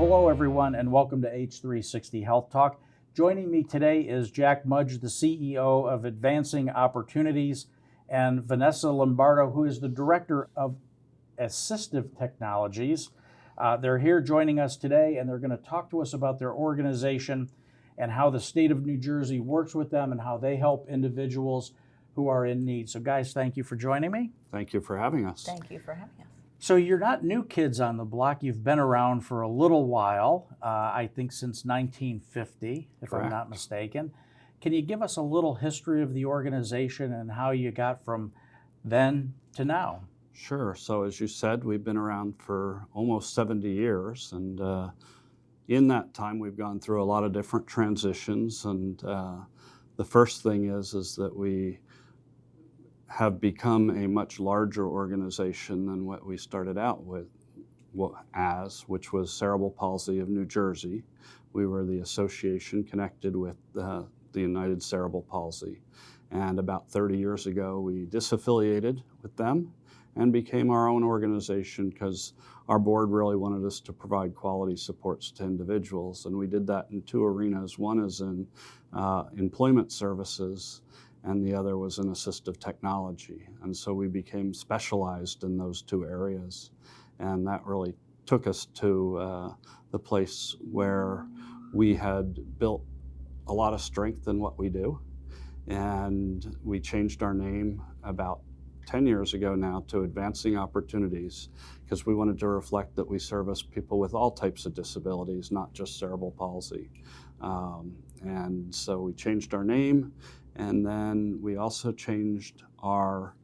hello everyone, and welcome to H360 Health Talk. Joining me today is Jack Mudge, the CEO of Advancing Opportunities, and Vanessa Lombardo, who is the Director of Assistive Technologies. They're here joining us today, and they're going to talk to us about their organization and how the state of New Jersey works with them and how they help individuals who are in need. So guys, thank you for joining me. Thank you for having us. Thank you for having us. So you're not new kids on the block. You've been around for a little while, I think since 1950, if Correct. I'm not mistaken. Can you give us a little history of the organization and how you got from then to now? Sure. So as you said, we've been around for almost 70 years. And in that time, we've gone through a lot of different transitions. And the first thing is that we have become a much larger organization than what we started out with which was Cerebral Palsy of New Jersey. We were the association connected with the United Cerebral Palsy. And about 30 years ago, we disaffiliated with them and became our own organization because our board really wanted us to provide quality supports to individuals. And we did that in two arenas. One is in employment services, and the other was in assistive technology. And so we became specialized in those two areas. And that really took us to the place where we had built a lot of strength in what we do. And we changed our name about 10 years ago now to Advancing Opportunities, because we wanted to reflect that we service people with all types of disabilities, not just cerebral palsy. And so we changed our name, and then we also changed our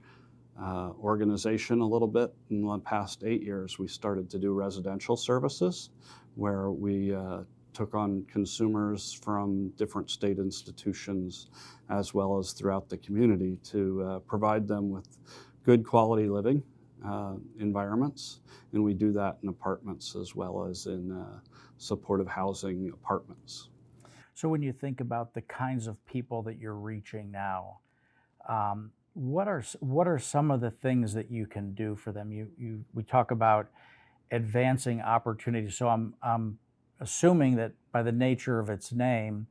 organization a little bit. In the past 8 years, we started to do residential services, where we took on consumers from different state institutions as well as throughout the community to provide them with good quality living environments. And we do that in apartments as well as in supportive housing apartments. So when you think about the kinds of people that you're reaching now, what are some of the things that you can do for them? We talk about advancing opportunities. So I'm assuming that by the nature of its name,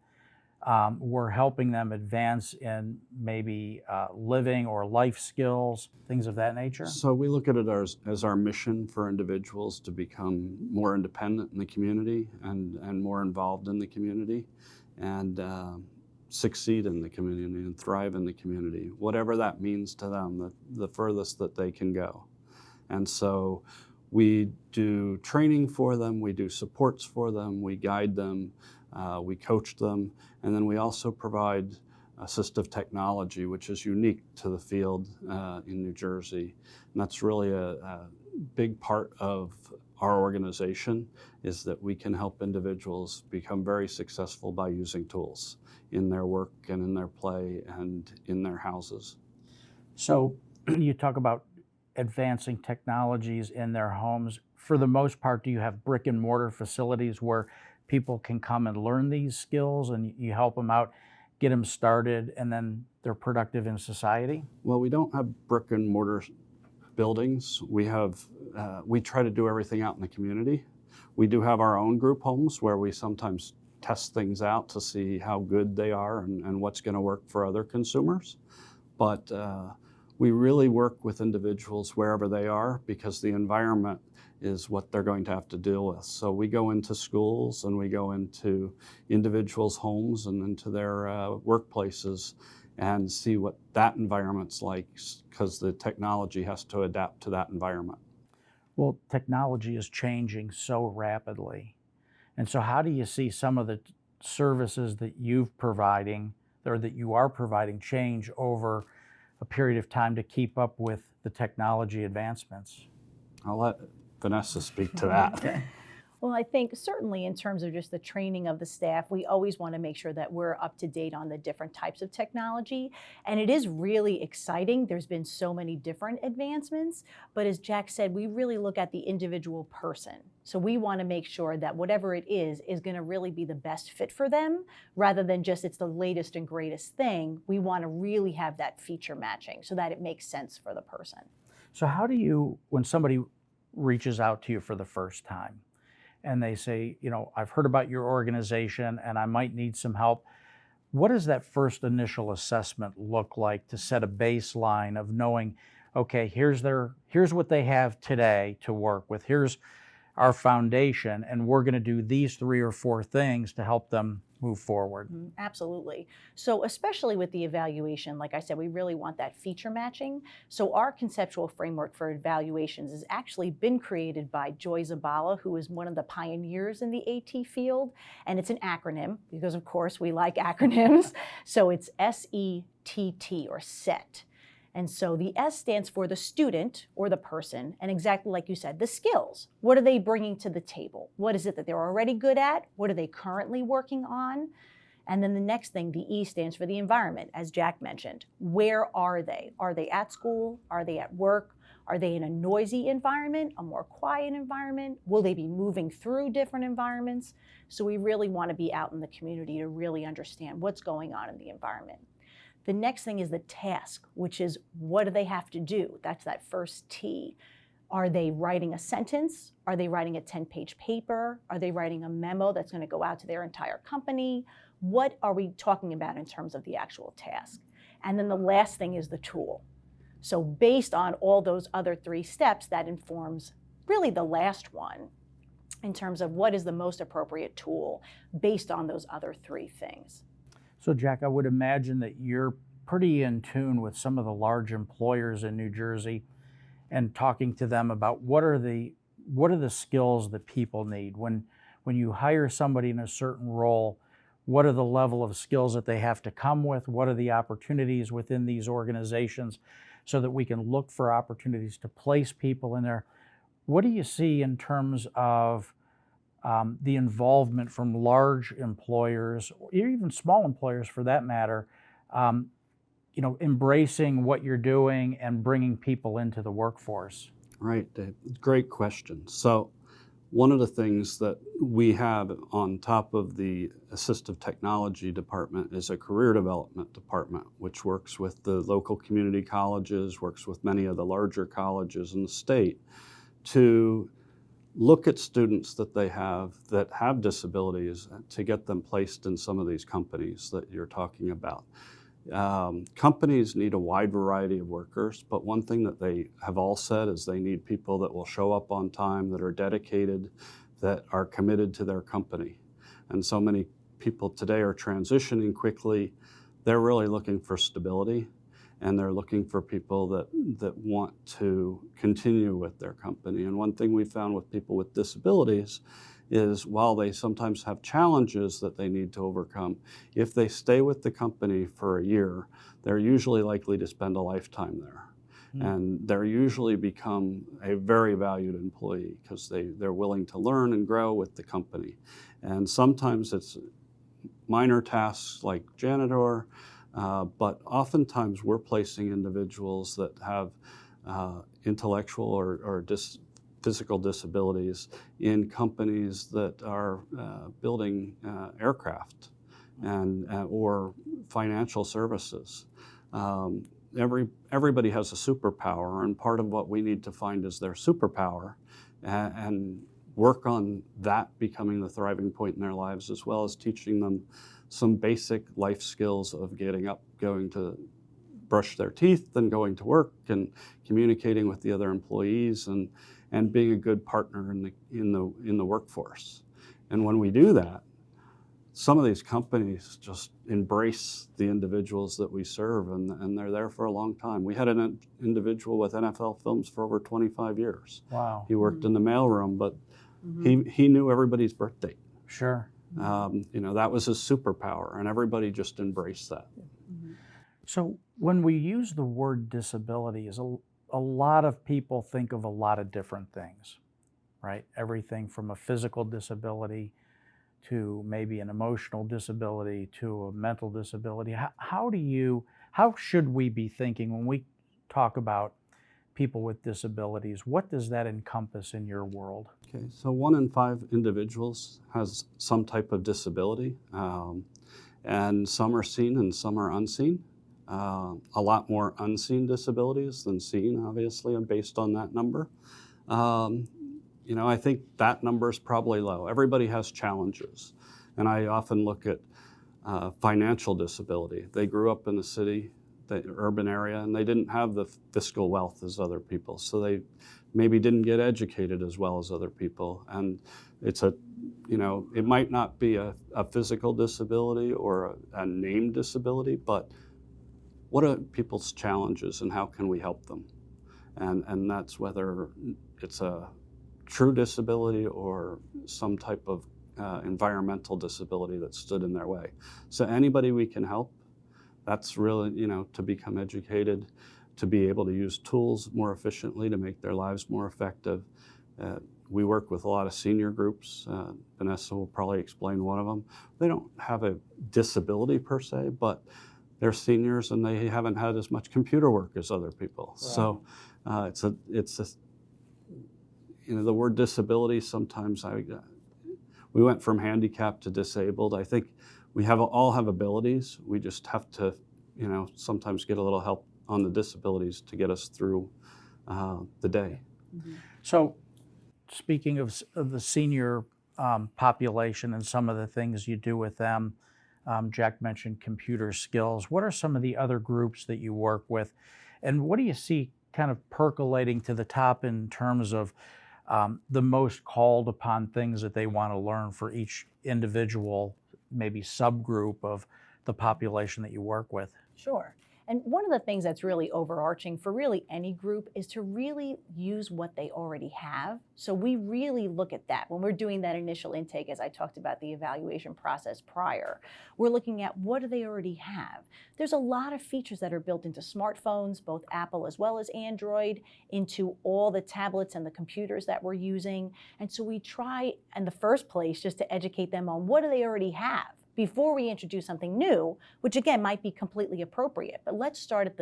we're helping them advance in maybe living or life skills, things of that nature? So we look at it as our mission for individuals to become more independent in the community and more involved in the community and succeed in the community and thrive in the community, whatever that means to them, the furthest that they can go. And so we do training for them, we do supports for them, we guide them, we coach them, and then we also provide assistive technology, which is unique to the field in New Jersey. And that's really a big part of our organization, is that we can help individuals become very successful by using tools in their work and in their play and in their houses. So you talk about advancing technologies in their homes. For the most part, do you have brick and mortar facilities where people can come and learn these skills and you help them out, get them started, and then they're productive in society? Well, we don't have brick and mortar buildings. We try to do everything out in the community. We do have our own group homes where we sometimes test things out to see how good they are and what's going to work for other consumers. But we really work with individuals wherever they are, because the environment is what they're going to have to deal with. So we go into schools and we go into individuals' homes and into their workplaces and see what that environment's like, because the technology has to adapt to that environment. Well, technology is changing so rapidly. And so how do you see some of the services that you are providing change over a period of time to keep up with the technology advancements? I'll let Vanessa speak to that. Okay. Well, I think certainly in terms of just the training of the staff, we always want to make sure that we're up to date on the different types of technology. And it is really exciting. There's been so many different advancements. But as Jack said, we really look at the individual person. So we want to make sure that whatever it is going to really be the best fit for them, rather than just it's the latest and greatest thing. We want to really have that feature matching so that it makes sense for the person. So how do you, when somebody reaches out to you for the first time, and they say, I've heard about your organization and I might need some help. What does that first initial assessment look like to set a baseline of knowing, okay, here's what they have today to work with. Here's our foundation, and we're going to do these 3 or 4 things to help them move forward. Absolutely. So especially with the evaluation, like I said, we really want that feature matching. So our conceptual framework for evaluations has actually been created by Joy Zabala, who is one of the pioneers in the AT field. And it's an acronym because, of course, we like acronyms. So it's SETT, or SET. And so the S stands for the student or the person, and exactly like you said, the skills. What are they bringing to the table? What is it that they're already good at? What are they currently working on? And then the next thing, the E, stands for the environment, as Jack mentioned. Where are they? Are they at school? Are they at work? Are they in a noisy environment, a more quiet environment? Will they be moving through different environments? So we really want to be out in the community to really understand what's going on in the environment. The next thing is the task, which is what do they have to do? That's that first T. Are they writing a sentence? Are they writing a 10-page paper? Are they writing a memo that's going to go out to their entire company? What are we talking about in terms of the actual task? And then the last thing is the tool. So based on all those other 3 steps, that informs really the last one in terms of what is the most appropriate tool based on those other 3 things. So Jack, I would imagine that you're pretty in tune with some of the large employers in New Jersey and talking to them about what are the skills that people need. When you hire somebody in a certain role, what are the level of skills that they have to come with? What are the opportunities within these organizations so that we can look for opportunities to place people in there? What do you see in terms of the involvement from large employers, or even small employers for that matter, embracing what you're doing and bringing people into the workforce? Right, Dave. Great question. So one of the things that we have on top of the assistive technology department is a career development department, which works with the local community colleges, works with many of the larger colleges in the state to look at students that have disabilities to get them placed in some of these companies that you're talking about. Companies need a wide variety of workers, but one thing that they have all said is they need people that will show up on time, that are dedicated, that are committed to their company. And so many people today are transitioning quickly. They're really looking for stability, and they're looking for people that want to continue with their company. And one thing we found with people with disabilities is while they sometimes have challenges that they need to overcome, if they stay with the company for a year, they're usually likely to spend a lifetime there. And they're usually become a very valued employee because they're willing to learn and grow with the company. And sometimes it's minor tasks like janitor, but oftentimes we're placing individuals that have intellectual or physical disabilities in companies that are building aircraft and or financial services. Everybody has a superpower, and part of what we need to find is their superpower and work on that becoming the thriving point in their lives, as well as teaching them some basic life skills of getting up, going to brush their teeth, then going to work and communicating with the other employees and being a good partner in the workforce. And when we do that, some of these companies just embrace the individuals that we serve, and they're there for a long time. We had an individual with NFL Films for over 25 years. Wow. He worked in the mailroom, but he knew everybody's birthday. Sure. That was his superpower, and everybody just embraced that. So when we use the word disability, a lot of people think of a lot of different things, right? Everything from a physical disability to maybe an emotional disability to a mental disability. How should we be thinking when we talk about people with disabilities? What does that encompass in your world? Okay, so 1 in 5 individuals has some type of disability, and some are seen and some are unseen. A lot more unseen disabilities than seen, obviously, based on that number. I think that number is probably low. Everybody has challenges. And I often look at financial disability. They grew up in the city, the urban area, and they didn't have the fiscal wealth as other people. So they maybe didn't get educated as well as other people. And it's it might not be a physical disability or a named disability, but what are people's challenges and how can we help them? And that's whether it's a true disability or some type of environmental disability that stood in their way. So anybody we can help, that's really, to become educated, to be able to use tools more efficiently to make their lives more effective. We work with a lot of senior groups. Vanessa will probably explain one of them. They don't have a disability per se, but they're seniors and they haven't had as much computer work as other people. Right. So the word disability, sometimes we went from handicapped to disabled. I think we all have abilities. We just have to, sometimes get a little help on the disabilities to get us through the day. Mm-hmm. So speaking of the senior population and some of the things you do with them, Jack mentioned computer skills. What are some of the other groups that you work with? And what do you see kind of percolating to the top in terms of the most called upon things that they want to learn for each individual, maybe subgroup of the population that you work with? Sure. And one of the things that's really overarching for really any group is to really use what they already have. So we really look at that. When we're doing that initial intake, as I talked about the evaluation process prior, we're looking at what do they already have. There's a lot of features that are built into smartphones, both Apple as well as Android, into all the tablets and the computers that we're using. And so we try, in the first place, just to educate them on what do they already have before we introduce something new, which again might be completely appropriate. But let's start at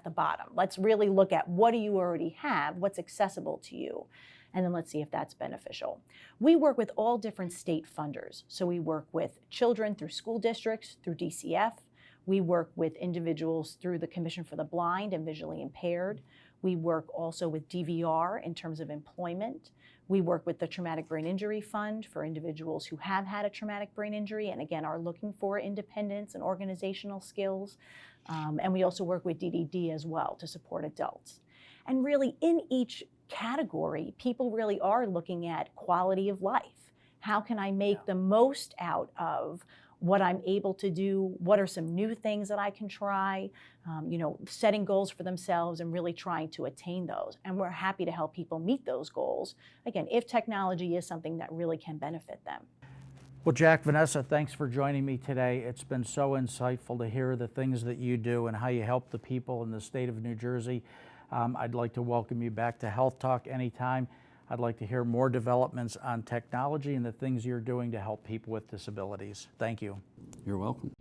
the bottom. Let's really look at what do you already have, what's accessible to you, and then let's see if that's beneficial. We work with all different state funders. So we work with children through school districts, through DCF. We work with individuals through the Commission for the Blind and Visually Impaired. We work also with DVR in terms of employment. We work with the Traumatic Brain Injury Fund for individuals who have had a traumatic brain injury and again are looking for independence and organizational skills. And we also work with DDD as well to support adults. And really in each category, people really are looking at quality of life. How can I make the most out of what I'm able to do? What are some new things that I can try? Setting goals for themselves and really trying to attain those. And we're happy to help people meet those goals, again, if technology is something that really can benefit them. Well, Jack, Vanessa, thanks for joining me today. It's been so insightful to hear the things that you do and how you help the people in the state of New Jersey. I'd like to welcome you back to Health Talk anytime. I'd like to hear more developments on technology and the things you're doing to help people with disabilities. Thank you. You're welcome.